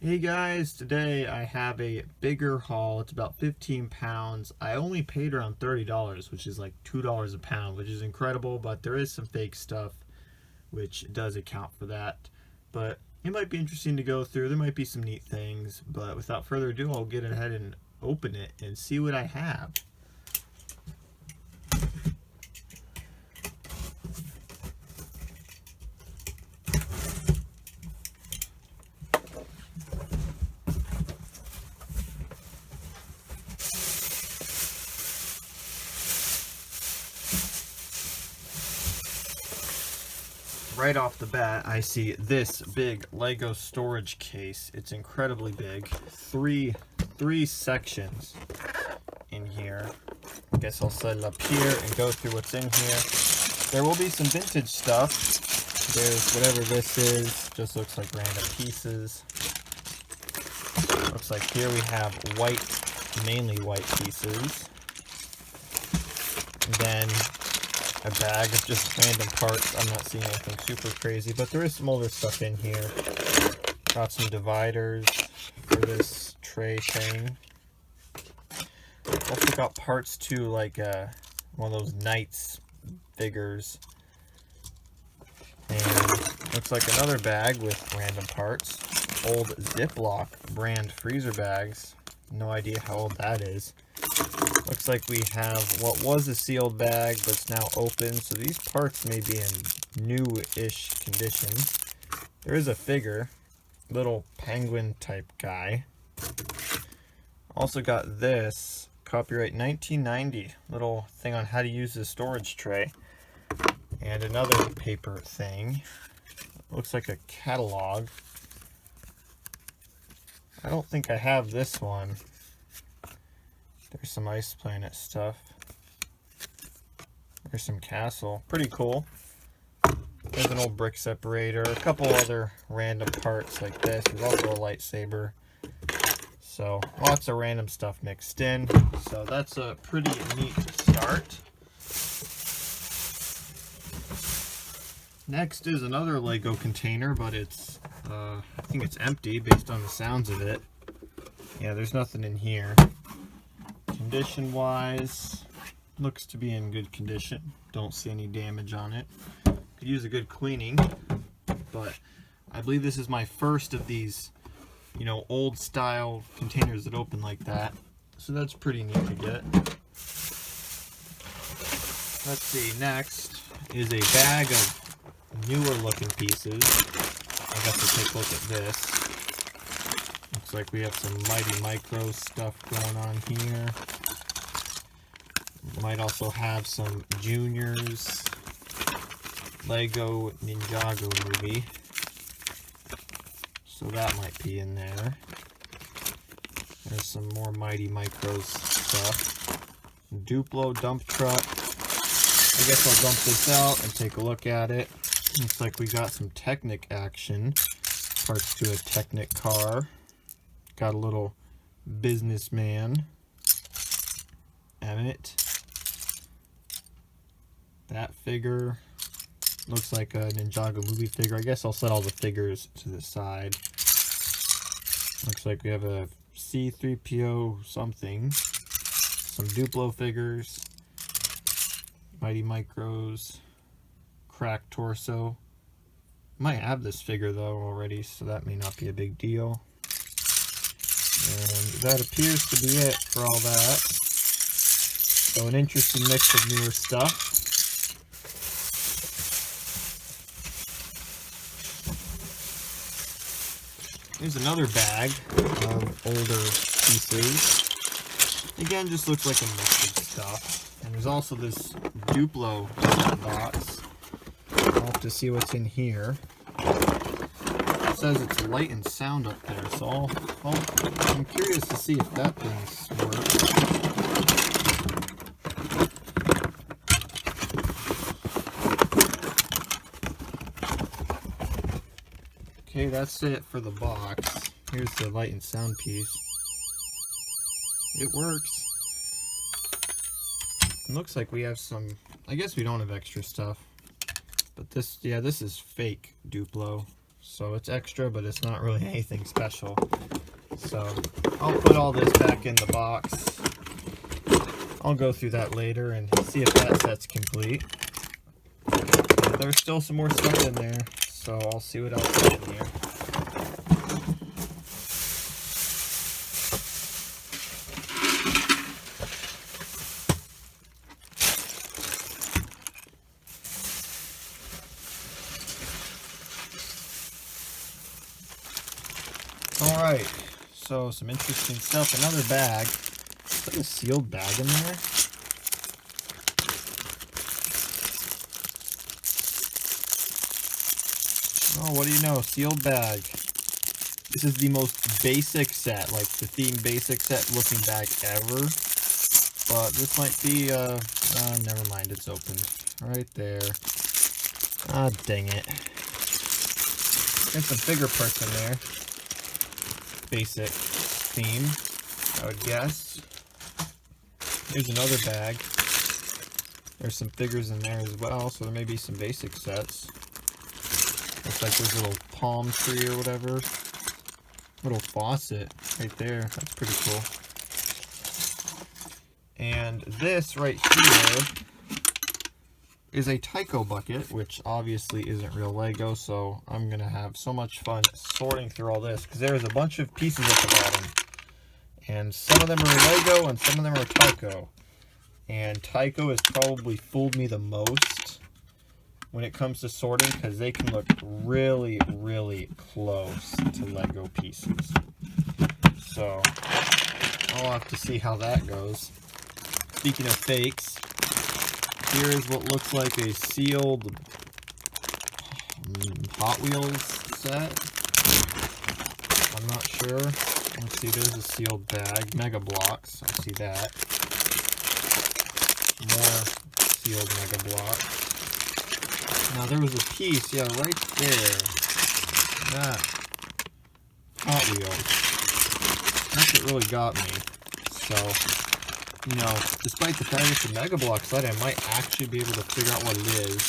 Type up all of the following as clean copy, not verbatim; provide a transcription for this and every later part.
Hey guys, today I have a bigger haul. It's about 15 pounds. I only paid around $30, which is like $2 a pound, which is incredible, but there is some fake stuff which does account for that. But it might be interesting to go through. There might be some neat things, but without further ado, I'll get ahead and open it and see what I have. Right off the bat, I see this big Lego storage case. It's incredibly big. Three sections in here. I guess I'll set it up here and go through what's in here. There will be some vintage stuff. There's whatever this is. Just looks like random pieces. Looks like here we have white, mainly white pieces. And then a bag of just random parts. I'm not seeing anything super crazy, but there is some older stuff in here. Got some dividers for this tray thing. Also got parts to like one of those Knights figures. And looks like another bag with random parts. Old Ziploc brand freezer bags. No idea how old that is. Looks like we have what was a sealed bag but's now open, so these parts may be in new-ish condition. There is a figure, little penguin type guy. Also got this, copyright 1990, little thing on how to use the storage tray. And another paper thing. Looks like a catalog. I don't think I have this one. There's some Ice Planet stuff. There's some Castle. Pretty cool. There's an old brick separator. A couple other random parts like this. There's also a lightsaber. So lots of random stuff mixed in. So that's a pretty neat start. Next is another Lego container, but it's I think it's empty based on the sounds of it. Yeah, there's nothing in here. Condition wise, looks to be in good condition. Don't see any damage on it. Could use a good cleaning, but I believe this is my first of these, you know, old style containers that open like that. So that's pretty neat to get. Let's see, next is a bag of newer looking pieces. I guess we'll take a look at this. Looks like we have some Mighty Micro stuff going on here. Might also have some Juniors Lego Ninjago movie. So that might be in there. There's some more Mighty Micros stuff. Duplo dump truck. I guess I'll dump this out and take a look at it. Looks like we got some Technic action. Parts to a Technic car. Got a little businessman. Emmett. That figure looks like a Ninjago movie figure. I guess I'll set all the figures to the side. Looks like we have a C-3PO something. Some Duplo figures. Mighty Micros. Cracked torso. Might have this figure though already, so that may not be a big deal. And that appears to be it for all that. So an interesting mix of newer stuff. Here's another bag of older pieces. Again, just looks like a mix of stuff. And there's also this Duplo box. I'll have to see what's in here. It says it's light and sound up there, so I'm curious to see if that thing works. Okay, that's it for the box. Here's the light and sound piece. It works. It looks like we have some, I guess we don't have extra stuff. But this, yeah, this is fake Duplo. So it's extra, but it's not really anything special. So I'll put all this back in the box. I'll go through that later and see if that set's complete. And there's still some more stuff in there, so I'll see what else is in here. Alright, so some interesting stuff. Another bag. Is that a sealed bag in there? Oh, what do you know? Sealed bag. This is the most basic set, like the theme basic set looking bag ever. But this might be, never mind, it's opened. Right there. Ah, dang it. There's some figure parts in there. Basic theme, I would guess. Here's another bag. There's some figures in there as well, so there may be some basic sets. Looks like there's a little palm tree or whatever. Little faucet right there. That's pretty cool. And this right here is a Tyco bucket, which obviously isn't real Lego, so I'm gonna have so much fun sorting through all this because there's a bunch of pieces at the bottom, and some of them are Lego and some of them are Tyco. And Tyco has probably fooled me the most when it comes to sorting because they can look really, really close to Lego pieces. So I'll have to see how that goes. Speaking of fakes, here is what looks like a sealed Hot Wheels set. I'm not sure. Let's see, there's a sealed bag. Mega Bloks, I see that. More sealed Mega Bloks. Now there was a piece, yeah, right there. That. Hot Wheels. That's what really got me. So, you know, despite the fact it's a Mega Bloks set, I might actually be able to figure out what it is.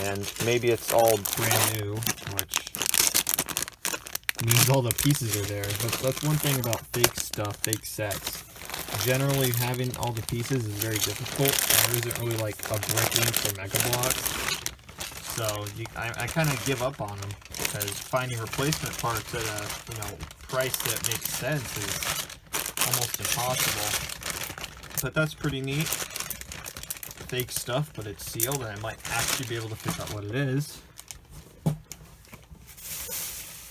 And maybe it's all brand new, which means all the pieces are there. That's one thing about fake stuff, fake sets. Generally, having all the pieces is very difficult, and there isn't really like a brick link for Mega Bloks. So I kind of give up on them because finding replacement parts at a price that makes sense is almost impossible. But that's pretty neat. Fake stuff, but it's sealed, and I might actually be able to figure out what it is.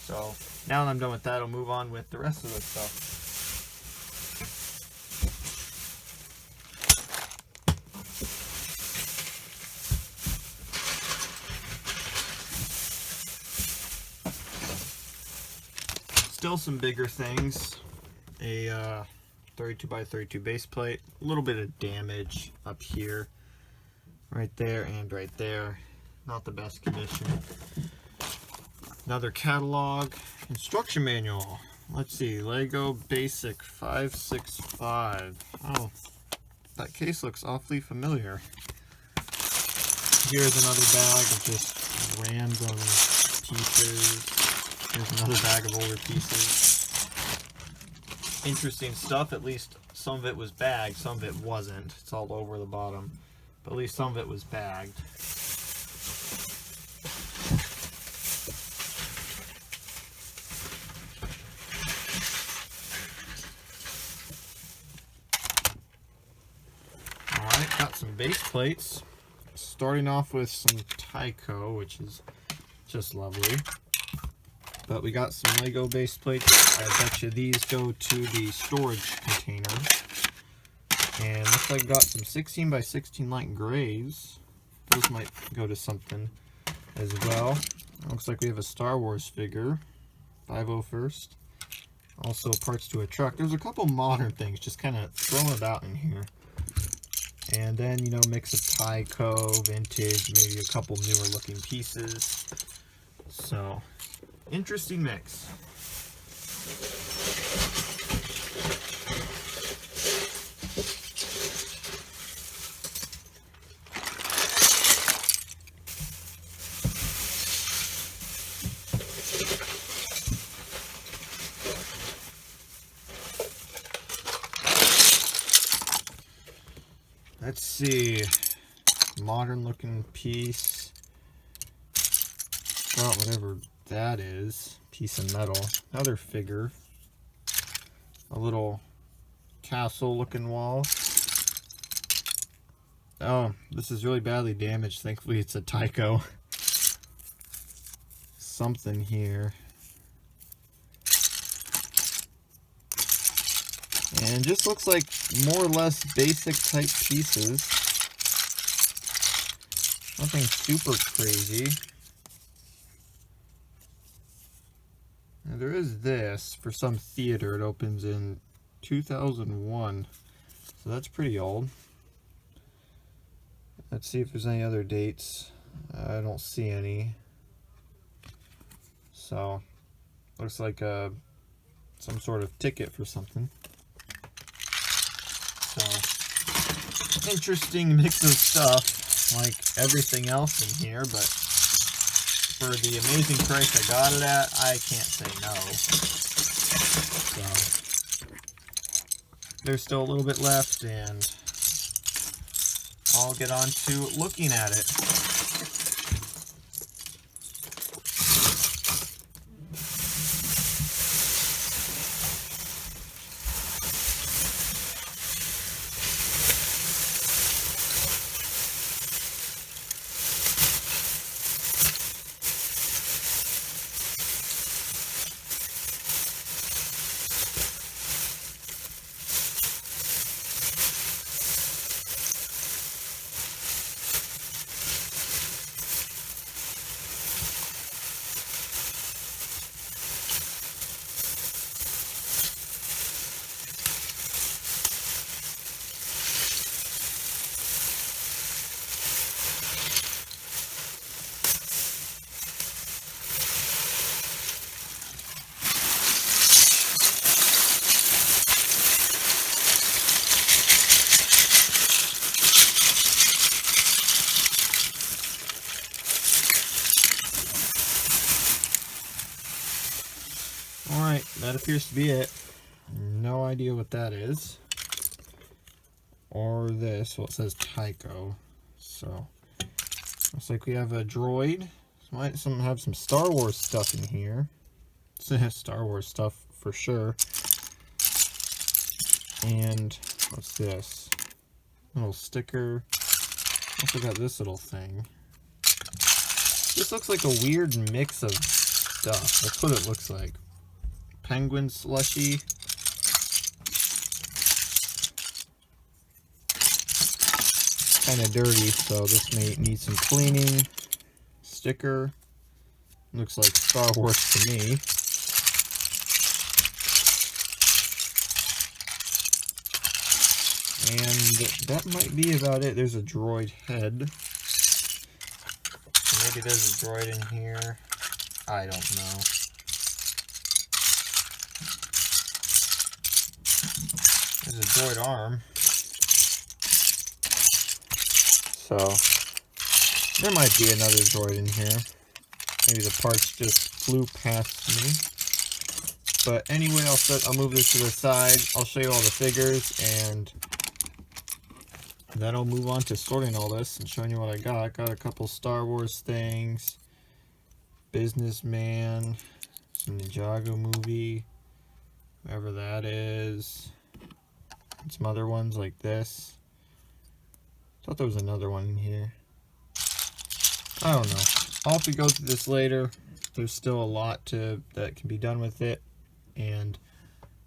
So now that I'm done with that, I'll move on with the rest of the stuff. Still some bigger things. A 32x32 base plate. A little bit of damage up here. Right there and right there. Not the best condition. Another catalog. Instruction manual. Let's see. Lego Basic 565. Oh, that case looks awfully familiar. Here's another bag of just random pieces. Here's another bag of older pieces. Interesting stuff. At least some of it was bagged, some of it wasn't. It's all over the bottom. But at least some of it was bagged. Alright, got some base plates. Starting off with some Tyco, which is just lovely. But we got some Lego base plates. I bet you these go to the storage container. And looks like I got some 16x16 light grays. Those might go to something as well. Looks like we have a Star Wars figure. 501st. Also parts to a truck. There's a couple modern things just kind of thrown about in here. And then, you know, mix of Tyco, vintage, maybe a couple newer looking pieces. So, interesting mix. let's see. Modern looking piece. Well, whatever that is. Piece of metal. Another figure. A little castle looking wall. Oh, this is really badly damaged. Thankfully it's a Tycho. Something here. And just looks like more or less basic type pieces. Nothing super crazy. Now there is this for some theater. It opens in 2001. So that's pretty old. Let's see if there's any other dates. I don't see any. So looks like some sort of ticket for something. So interesting mix of stuff, like everything else in here, but for the amazing price I got it at, I can't say no. So there's still a little bit left, and I'll get on to looking at it. Alright, that appears to be it. No idea what that is. Or this. Well, it says Tycho. So, looks like we have a droid. Might have some Star Wars stuff in here. Star Wars stuff for sure. And what's this? Little sticker. Also got this little thing. This looks like a weird mix of stuff. That's what it looks like. Penguin slushy. Kind of dirty, so this may need some cleaning. Sticker. Looks like Star Wars to me. And that might be about it. There's a droid head. Maybe there's a droid in here. I don't know. There's a droid arm. So there might be another droid in here. Maybe the parts just flew past me. But anyway, I'll move this to the side. I'll show you all the figures, and then I'll move on to sorting all this and showing you what I got. Got a couple Star Wars things. Businessman. Some Ninjago movie. Whatever that is. And some other ones like this. Thought there was another one in here. I don't know. I'll have to go through this later. There's still a lot that can be done with it. And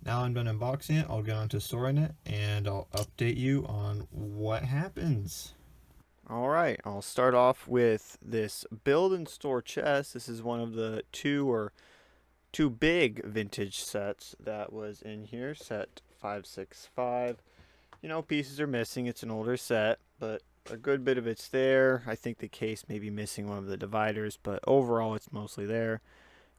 now I'm done unboxing it. I'll get on to storing it, and I'll update you on what happens. Alright, I'll start off with this build and store chest. This is one of the two big vintage sets that was in here. Set 565. You know, pieces are missing. It's an older set, but a good bit of it's there. I think the case may be missing one of the dividers, but overall it's mostly there.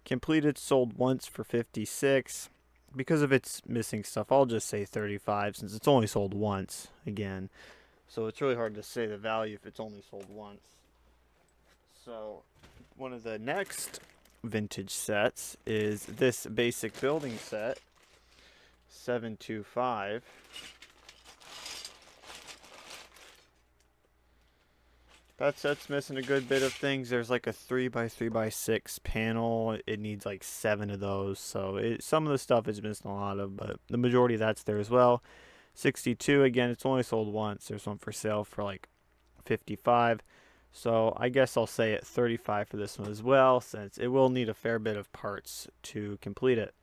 Completed, sold once for 56. Because of its missing stuff, I'll just say 35 since it's only sold once again. So it's really hard to say the value if it's only sold once. So one of the next vintage sets is this basic building set, 725. that set's missing a good bit of things. There's like a 3x3x6 panel. It needs like 7 of those. So some of the stuff is missing a lot of, but the majority of that's there as well. 62, again, it's only sold once. There's one for sale for like 55. So I guess I'll say at 35 for this one as well, since it will need a fair bit of parts to complete it.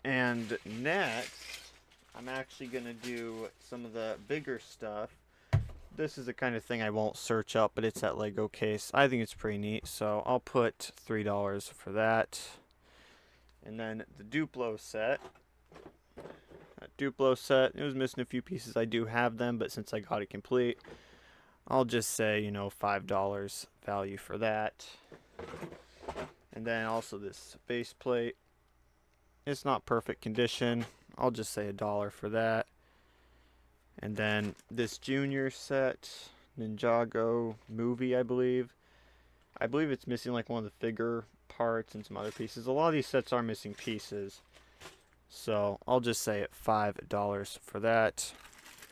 And next, I'm actually going to do some of the bigger stuff. This is the kind of thing I won't search up, but it's that Lego case. I think it's pretty neat, so I'll put $3 for that. And then the Duplo set. That Duplo set, it was missing a few pieces. I do have them, but since I got it complete, I'll just say, you know, $5 value for that. And then also this base plate. It's not perfect condition. I'll just say $1 for that. And then this junior set, Ninjago movie, I believe. I believe it's missing like one of the figure parts and some other pieces. A lot of these sets are missing pieces. So I'll just say $5 for that.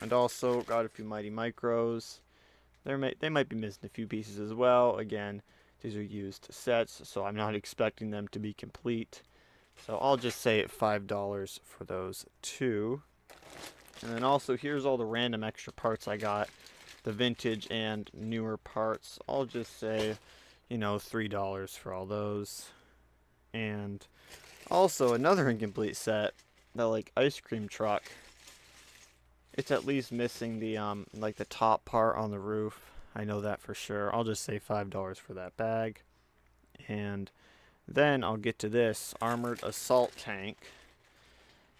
And also got a few Mighty Micros. They might be missing a few pieces as well. Again, these are used sets, so I'm not expecting them to be complete. So I'll just say $5 for those two. And then also here's all the random extra parts I got, the vintage and newer parts. I'll just say, you know, $3 for all those. And also another incomplete set, the like ice cream truck. It's at least missing the like the top part on the roof. I know that for sure. I'll just say $5 for that bag. And then I'll get to this armored assault tank.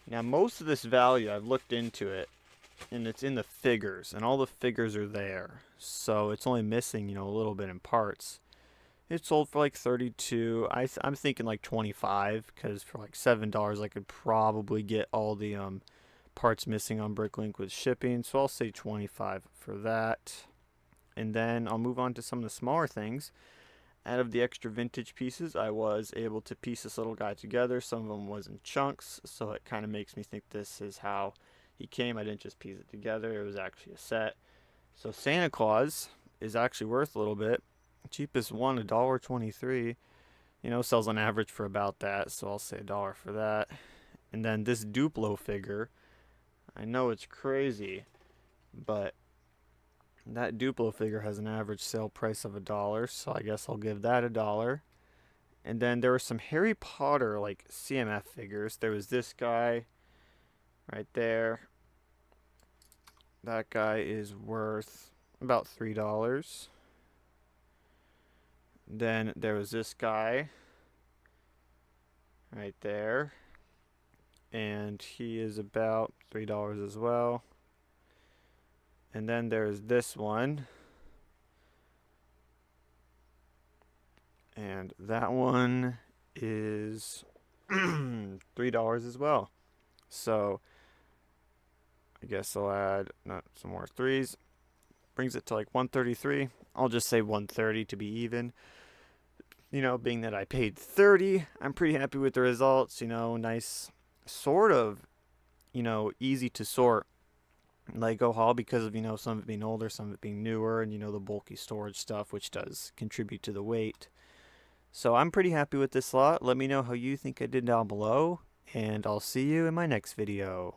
Now most of this value, I've looked into it, and it's in the figures, and all the figures are there. So it's only missing, you know, a little bit in parts. It sold for like 32. I'm thinking like 25, because for like $7 I could probably get all the parts missing on Bricklink with shipping. So I'll say 25 for that. And then I'll move on to some of the smaller things. Out of the extra vintage pieces, I was able to piece this little guy together. Some of them was in chunks, so it kind of makes me think this is how he came. I didn't just piece it together. It was actually a set. So Santa Claus is actually worth a little bit. Cheapest one, $1.23. You know, sells on average for about that, so I'll say $1 for that. And then this Duplo figure, I know it's crazy, but that Duplo figure has an average sale price of $1, so I guess I'll give that $1. And then there were some Harry Potter like CMF figures. There was this guy right there. That guy is worth about $3. Then there was this guy right there, and he is about $3 as well. And then there's this one, and that one is $3 as well. So I guess I'll add some more threes. Brings it to like 133. I'll just say 130 to be even. You know, being that I paid 30, I'm pretty happy with the results. You know, nice, sort of, you know, easy to sort Lego haul because of, you know, some of it being older, some of it being newer, and, you know, the bulky storage stuff, which does contribute to the weight. So I'm pretty happy with this lot. Let me know how you think I did down below, and I'll see you in my next video.